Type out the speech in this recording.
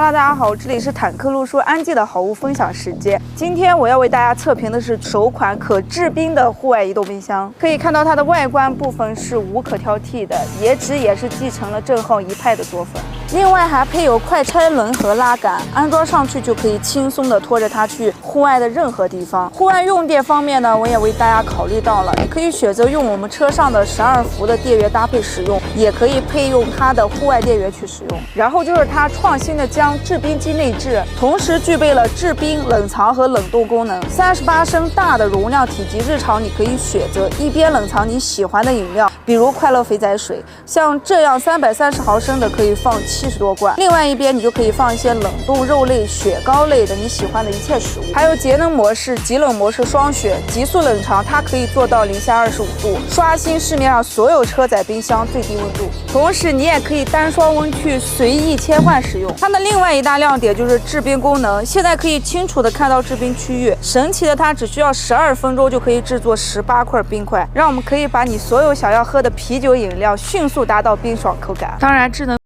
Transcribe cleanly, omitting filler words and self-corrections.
Hello， 大家好，这里是坦克路说安吉的好物分享时间。今天我要为大家测评的是首款可制冰的户外移动冰箱。可以看到它的外观部分是无可挑剔的，颜值也是继承了正浩一派的作风。另外还配有快拆轮和拉杆，安装上去就可以轻松的拖着它去户外的任何地方。户外用电方面呢，我也为大家考虑到了，你可以选择用我们车上的12伏的电源搭配使用，也可以配用它的户外电源去使用。然后就是它创新的将制冰机内置，同时具备了制冰、冷藏和冷冻功能。38升大的容量体积，日常你可以选择一边冷藏你喜欢的饮料，比如快乐肥仔水，像这样330毫升的可以放70多罐。另外一边你就可以放一些冷冻肉类、雪糕类的你喜欢的一切食物。还有节能模式、极冷模式双选，急速冷藏它可以做到零下25度，刷新市面上所有车载冰箱最低温度。同时你也可以单双温去随意切换使用。它的另外一大亮点就是制冰功能，现在可以清楚的看到制冰区域。神奇的它只需要12分钟就可以制作18块冰块，让我们可以把你所有想要喝的啤酒饮料迅速达到冰爽口感。当然智能